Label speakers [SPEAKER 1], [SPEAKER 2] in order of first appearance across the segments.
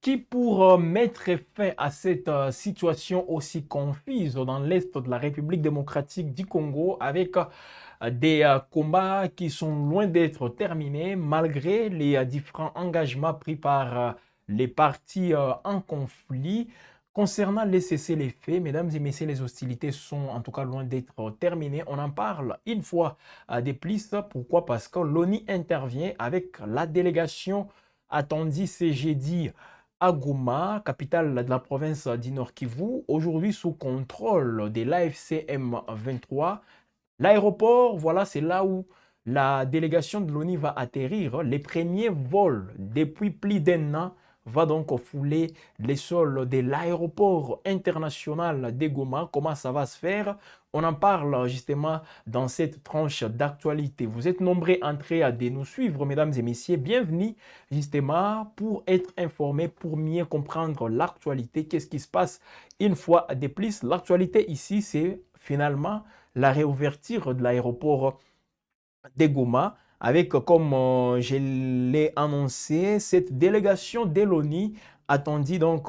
[SPEAKER 1] qui pour mettre fin à cette situation aussi confuse dans l'Est de la République démocratique du Congo avec des combats qui sont loin d'être terminés malgré les différents engagements pris par les partis en conflit. Concernant les cessez-les-feux, mesdames et messieurs, les hostilités sont en tout cas loin d'être terminées. On en parle une fois de plus. Pourquoi? Parce que l'ONU intervient avec la délégation attendue ce jeudi à Goma, capitale de la province du Nord Kivu, aujourd'hui sous contrôle de l'AFC M23. L'aéroport, voilà, c'est là où la délégation de l'ONU va atterrir. Les premiers vols depuis plus d'un an va donc fouler les sols de l'aéroport international de Goma. Comment ça va se faire? On en parle justement dans cette tranche d'actualité. Vous êtes nombreux entrés à nous suivre, mesdames et messieurs. Bienvenue justement pour être informés, pour mieux comprendre l'actualité. Qu'est-ce qui se passe une fois de plus? L'actualité ici, c'est finalement la réouverture de l'aéroport de Goma avec, comme je l'ai annoncé, cette délégation de l'ONU attendue donc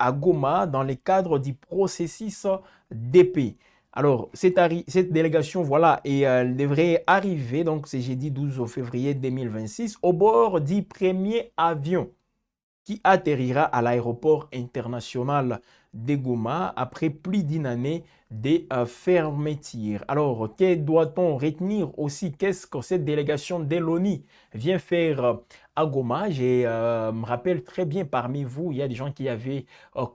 [SPEAKER 1] à Goma dans le cadre du processus de paix. Alors, cette délégation, voilà, et elle devrait arriver, donc c'est jeudi 12 février 2026, au bord du premier avion qui atterrira à l'aéroport international de Goma après plus d'une année de fermeture. Alors, que doit-on retenir aussi? Qu'est-ce que cette délégation de l'ONU vient faire à Goma? Je me rappelle très bien parmi vous, il y a des gens qui avaient euh,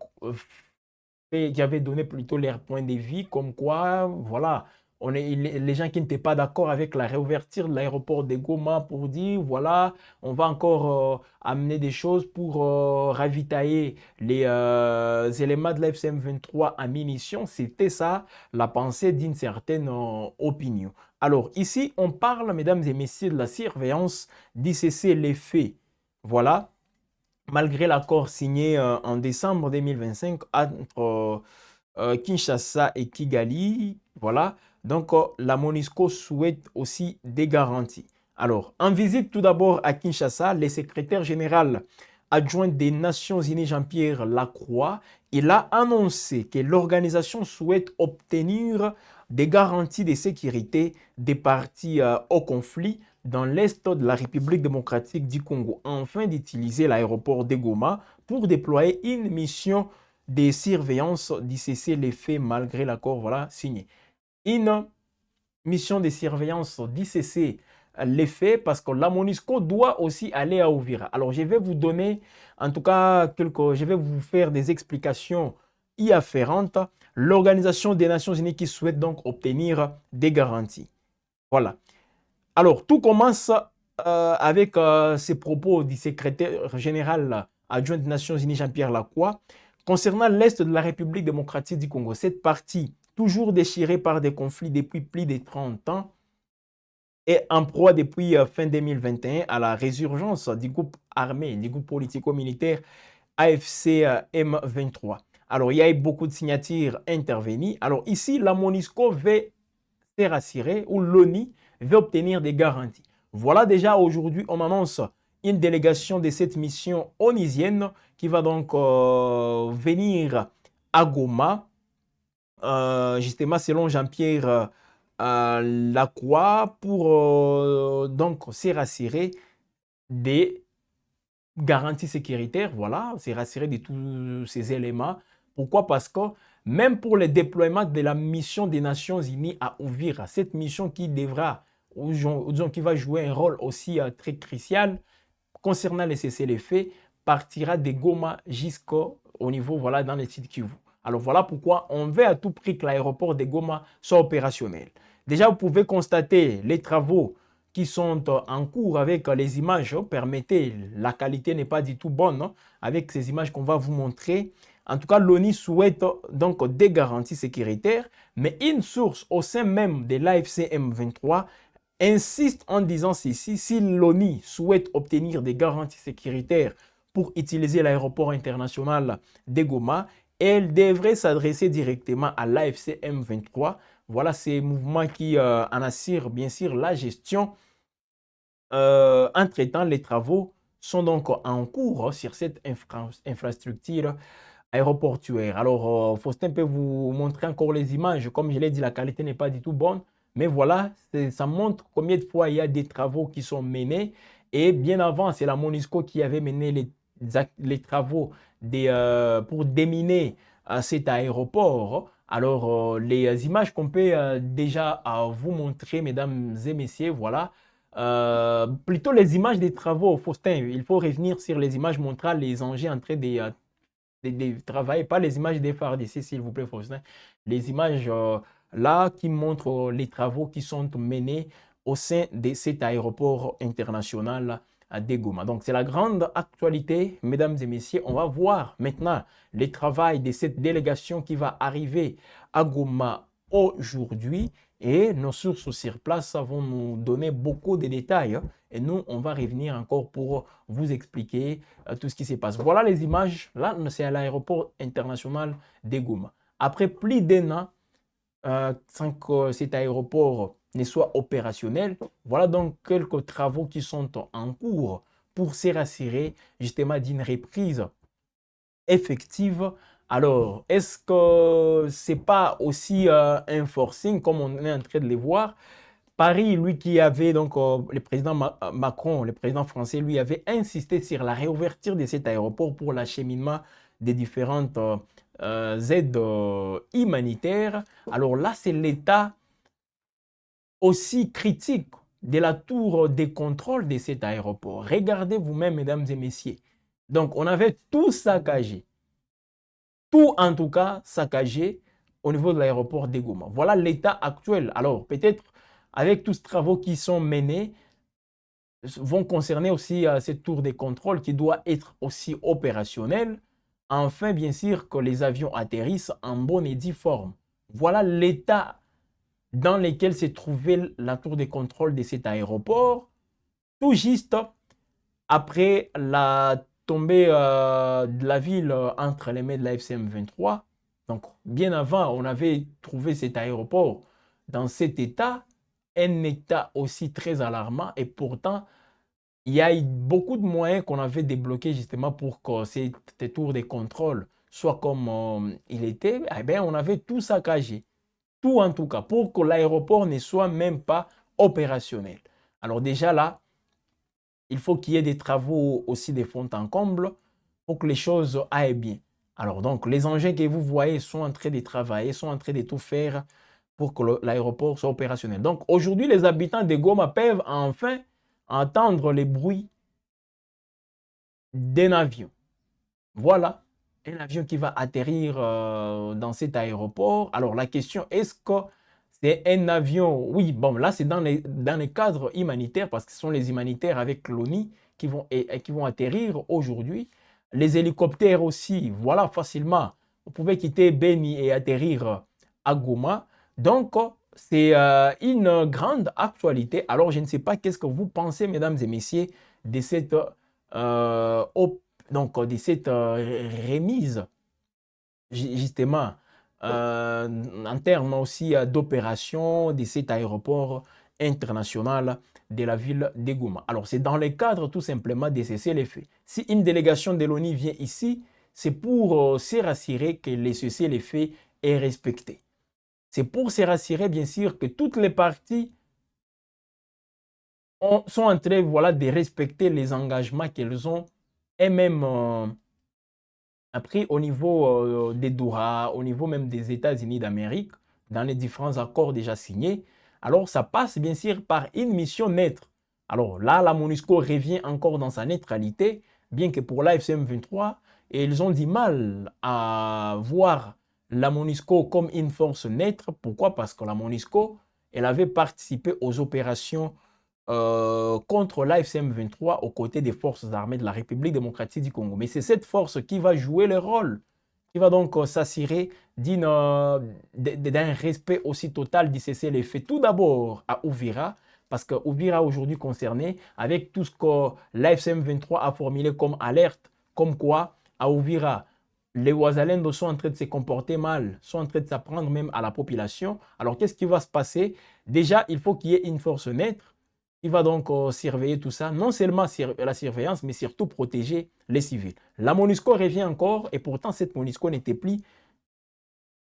[SPEAKER 1] qui avaient donné plutôt leur point de vue, comme quoi, voilà, les gens qui n'étaient pas d'accord avec la réouverture de l'aéroport de Goma pour dire, voilà, on va encore amener des choses pour ravitailler les éléments de la FCM 23 en munitions. C'était ça la pensée d'une certaine opinion. Alors ici, on parle, mesdames et messieurs, de la surveillance d'ICC les faits. Voilà, malgré l'accord signé en décembre 2025 entre Kinshasa et Kigali, voilà, donc la MONUSCO souhaite aussi des garanties. Alors, en visite tout d'abord à Kinshasa, le secrétaire général adjoint des Nations Unies, Jean-Pierre Lacroix, il a annoncé que l'organisation souhaite obtenir des garanties de sécurité des parties au conflit dans l'est de la République démocratique du Congo, afin d'utiliser l'aéroport de Goma pour déployer une mission de surveillance du cessez-le-feu malgré l'accord voilà, signé. Une mission de surveillance du cessez-le-feu parce que la MONUSCO doit aussi aller à Ouvira. Alors je vais vous donner en tout cas je vais vous faire des explications y afférentes. L'Organisation des Nations Unies qui souhaite donc obtenir des garanties. Voilà. Alors, tout commence avec ces propos du secrétaire général adjoint des Nations Unies, Jean-Pierre Lacroix, concernant l'Est de la République démocratique du Congo. Cette partie, toujours déchirée par des conflits depuis plus de 30 ans, est en proie depuis fin 2021 à la résurgence du groupe armé, du groupe politico-militaire AFC M23. Alors, il y a eu beaucoup de signatures intervenues. Alors, ici, la MONUSCO veut se rassurer ou l'ONU veut obtenir des garanties. Voilà déjà aujourd'hui, on annonce une délégation de cette mission onusienne qui va donc venir à Goma, justement selon Jean-Pierre Lacroix, pour donc se rassurer des garantie sécuritaire, voilà, c'est rassurer de tous ces éléments. Pourquoi? Parce que même pour le déploiement de la mission des Nations Unies à Ouvira, cette mission qui devra, ou disons, qui va jouer un rôle aussi très crucial concernant les cessez-le-feu, partira de Goma jusqu'au niveau, voilà, dans les sites Kivu. Alors voilà pourquoi on veut à tout prix que l'aéroport de Goma soit opérationnel. Déjà, vous pouvez constater les travaux qui sont en cours avec les images. Permettez, la qualité n'est pas du tout bonne hein, avec ces images qu'on va vous montrer. En tout cas, l'ONU souhaite donc des garanties sécuritaires, mais une source au sein même de l'AFC M23 insiste en disant ceci, si l'ONU souhaite obtenir des garanties sécuritaires pour utiliser l'aéroport international de Goma, elle devrait s'adresser directement à l'AFC M23. Voilà ces mouvements qui en assurent bien sûr la gestion en traitant les travaux sont donc en cours sur cette infrastructure aéroportuaire. Alors, Faustin peut vous montrer encore les images. Comme je l'ai dit, la qualité n'est pas du tout bonne. Mais voilà, ça montre combien de fois il y a des travaux qui sont menés. Et bien avant, c'est la MONUSCO qui avait mené les travaux pour déminer cet aéroport. Alors, les images qu'on peut déjà vous montrer, mesdames et messieurs, voilà. Plutôt les images des travaux, Faustin. Il faut revenir sur les images montrant les engins en train de travailler, pas les images des phares d'ici, s'il vous plaît, Faustin. Les images là qui montrent les travaux qui sont menés au sein de cet aéroport international de Goma. Donc, c'est la grande actualité, mesdames et messieurs. On va voir maintenant le travail de cette délégation qui va arriver à Goma aujourd'hui. Et nos sources sur place vont nous donner beaucoup de détails. Et nous, on va revenir encore pour vous expliquer tout ce qui se passe. Voilà les images. Là, c'est à l'aéroport international de Goma. Après plus d'un an, sans que cet aéroport ne soit opérationnel, voilà donc quelques travaux qui sont en cours pour se rassurer justement d'une reprise effective. Alors, est-ce que c'est pas aussi un forcing comme on est en train de le voir? Paris, lui qui avait donc le président Macron, le président français, lui avait insisté sur la réouverture de cet aéroport pour l'acheminement des différentes aides humanitaires. Alors là, c'est l'état aussi critique de la tour de contrôle de cet aéroport. Regardez vous-même, mesdames et messieurs. Donc, on avait tout saccagé. Tout en tout cas saccagé au niveau de l'aéroport de Goma. Voilà l'état actuel. Alors, peut-être avec tous ces travaux qui sont menés, vont concerner aussi cette tour de contrôle qui doit être aussi opérationnelle. Enfin, bien sûr, que les avions atterrissent en bonne et due forme. Voilà l'état dans lequel s'est trouvée la tour de contrôle de cet aéroport, tout juste après la tombée de la ville entre les mains de la FCM 23. Donc, bien avant, on avait trouvé cet aéroport dans cet état, un état aussi très alarmant, et pourtant, il y a eu beaucoup de moyens qu'on avait débloqués justement pour que ces tours de contrôle soient comme il était. Eh bien, on avait tout saccagé. Tout en tout cas, pour que l'aéroport ne soit même pas opérationnel. Alors déjà là, il faut qu'il y ait des travaux aussi de fond en comble pour que les choses aillent bien. Alors donc, les engins que vous voyez sont en train de travailler, sont en train de tout faire pour que l'aéroport soit opérationnel. Donc aujourd'hui, les habitants de Goma peuvent enfin entendre les bruits d'un avion. Voilà, un avion qui va atterrir dans cet aéroport. Alors la question, est-ce que c'est un avion? Oui, bon, là c'est dans les cadres humanitaires parce que ce sont les humanitaires avec l'ONU qui vont atterrir aujourd'hui. Les hélicoptères aussi, voilà, facilement. Vous pouvez quitter Beni et atterrir à Goma. Donc, c'est une grande actualité. Alors, je ne sais pas qu'est-ce que vous pensez, mesdames et messieurs, de cette de cette remise, justement, en termes aussi d'opération de cet aéroport international de la ville de Goma. Alors, c'est dans le cadre tout simplement de cesser les faits. Si une délégation de l'ONU vient ici, c'est pour se rassurer que le cessez-le-feu est respecté. C'est pour se rassurer, bien sûr, que toutes les parties sont en train, voilà, de respecter les engagements qu'elles ont et même pris au niveau des Doha, au niveau même des États-Unis d'Amérique, dans les différents accords déjà signés. Alors, ça passe bien sûr par une mission neutre. Alors là, la MONUSCO revient encore dans sa neutralité, bien que pour l'AFCM 23, ils ont du mal à voir la MONUSCO comme une force neutre. Pourquoi? Parce que la MONUSCO, elle avait participé aux opérations contre l'AFCM 23 aux côtés des forces armées de la République démocratique du Congo. Mais c'est cette force qui va jouer le rôle, qui va donc s'assurer d'un respect aussi total du cessez-le-feu. Tout d'abord à Uvira, parce que Uvira aujourd'hui concerné avec tout ce que l'AFCM 23 a formulé comme alerte, comme quoi à Uvira, les Ouazalendo sont en train de se comporter mal, sont en train de s'apprendre même à la population. Alors qu'est-ce qui va se passer? Déjà, il faut qu'il y ait une force neutre. Il va donc surveiller tout ça, non seulement la surveillance, mais surtout protéger les civils. La MONUSCO revient encore, et pourtant cette MONUSCO n'était plus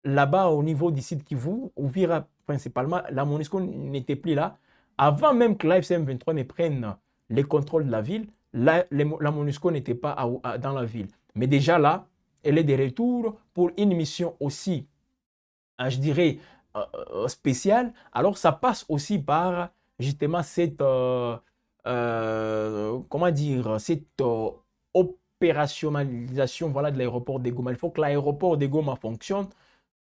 [SPEAKER 1] là-bas au niveau du site Kivu, Uvira principalement, la MONUSCO n'était plus là. Avant même que l'AFC M23 ne prenne les contrôles de la ville, la MONUSCO n'était pas dans la ville. Mais déjà là, elle est de retour pour une mission aussi, je dirais, spéciale. Alors ça passe aussi par justement cette, comment dire, cette opérationnalisation, voilà, de l'aéroport de Goma. Il faut que l'aéroport de Goma fonctionne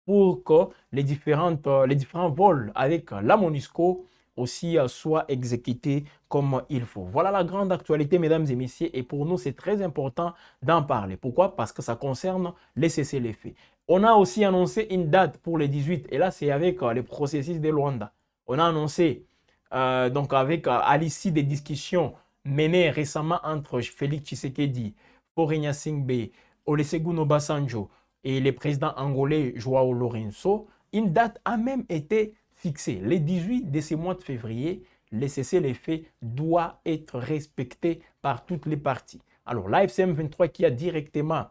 [SPEAKER 1] pour que les différents vols avec la MONUSCO aussi soient exécutés comme il faut. Voilà la grande actualité, mesdames et messieurs, et pour nous, c'est très important d'en parler. Pourquoi? Parce que ça concerne les cessez-le-feu. On a aussi annoncé une date pour le 18, et là, c'est avec le processus de Luanda. On a annoncé, donc à l'issue des discussions menées récemment entre Félix Tshisekedi, Faure Gnassingbé, Olusegun Obasanjo, et le président angolais Joao Lourenço, une date a même été fixée. Le 18 de ce mois de février, le cessez-le-feu doit être respecté par toutes les parties. Alors, l'AFC M23 qui a directement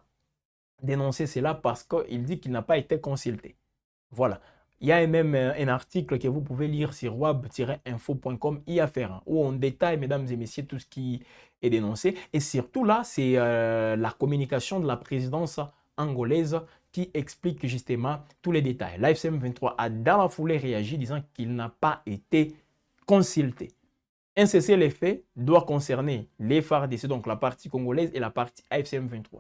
[SPEAKER 1] dénoncé cela parce qu'il dit qu'il n'a pas été consulté. Voilà. Il y a même un article que vous pouvez lire sur wab-info.com où on détaille, mesdames et messieurs, tout ce qui est dénoncé. Et surtout là, c'est la communication de la présidence angolaise qui explique justement tous les détails. L'AFC M23 a dans la foulée réagi disant qu'il n'a pas été consulté. Un cessez-le-feu doit concerner les FARDC, donc la partie congolaise et la partie AFC M23.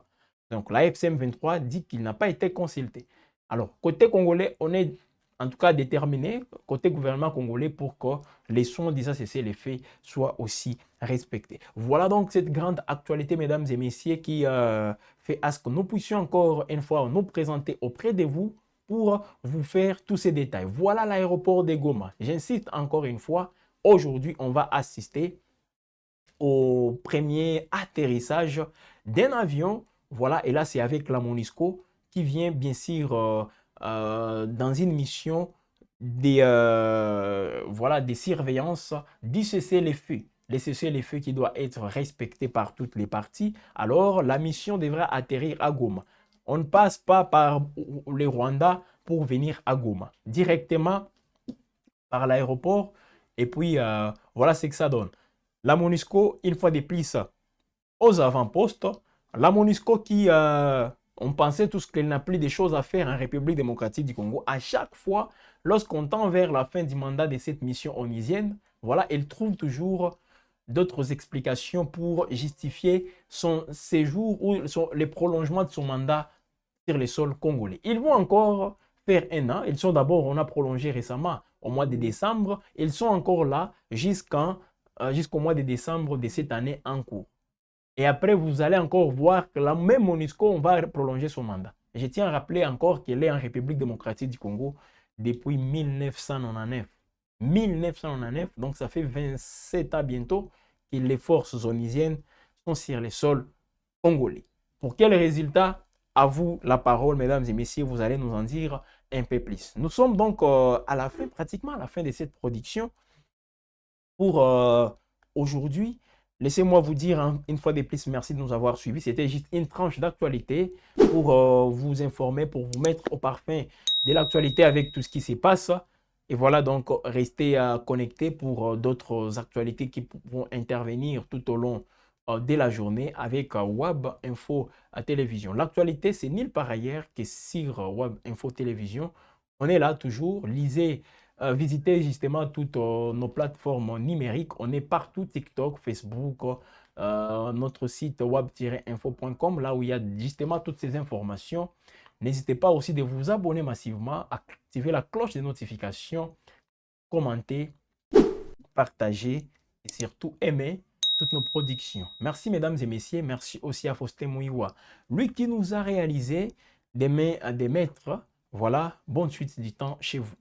[SPEAKER 1] Donc l'AFC M23 dit qu'il n'a pas été consulté. Alors, côté congolais, on est en tout cas déterminé, côté gouvernement congolais, pour que les sons disant cessez-le-feu soient aussi respectés. Voilà donc cette grande actualité, mesdames et messieurs, qui fait à ce que nous puissions encore une fois nous présenter auprès de vous pour vous faire tous ces détails. Voilà l'aéroport de Goma. J'insiste encore une fois, aujourd'hui, on va assister au premier atterrissage d'un avion. Voilà, et là, c'est avec la MONUSCO qui vient bien sûr dans une mission voilà, des surveillances du cessez-le-feu. Le cessez-le-feu qui doit être respecté par toutes les parties. Alors, la mission devra atterrir à Goma. On ne passe pas par le Rwanda pour venir à Goma. Directement par l'aéroport. Et puis, voilà ce que ça donne. La MONUSCO, une fois de plus, aux avant-postes. La MONUSCO qui... on pensait tous qu'elle n'a plus de choses à faire en République démocratique du Congo. À chaque fois, lorsqu'on tend vers la fin du mandat de cette mission onusienne, voilà, elle trouve toujours d'autres explications pour justifier son séjour ou les prolongements de son mandat sur les sols congolais. Ils vont encore faire un an. Ils sont d'abord, on a prolongé récemment au mois de décembre. Ils sont encore là jusqu'au mois de décembre de cette année en cours. Et après, vous allez encore voir que la même MONUSCO, on va prolonger son mandat. Je tiens à rappeler encore qu'elle est en République démocratique du Congo depuis 1999. 1999, donc ça fait 27 ans bientôt que les forces onusiennes sont sur les sols congolais. Pour quel résultat? À vous la parole, mesdames et messieurs, vous allez nous en dire un peu plus. Nous sommes donc à la fin, pratiquement à la fin de cette production pour aujourd'hui. Laissez-moi vous dire une fois de plus, merci de nous avoir suivis. C'était juste une tranche d'actualité pour vous informer, pour vous mettre au parfum de l'actualité avec tout ce qui se passe. Et voilà, donc restez connectés pour d'autres actualités qui vont intervenir tout au long de la journée avec WAB Info Télévision. L'actualité, c'est nulle part ailleurs que sur WAB Info Télévision. On est là toujours. Lisez. Visitez justement toutes nos plateformes numériques. On est partout, TikTok, Facebook, notre site wab-info.com, là où il y a justement toutes ces informations. N'hésitez pas aussi de vous abonner massivement, activer la cloche de notification, commenter, partager et surtout aimer toutes nos productions. Merci mesdames et messieurs. Merci aussi à Faustin Mouiwa, lui qui nous a réalisé des mains à des maîtres. Voilà, bonne suite du temps chez vous.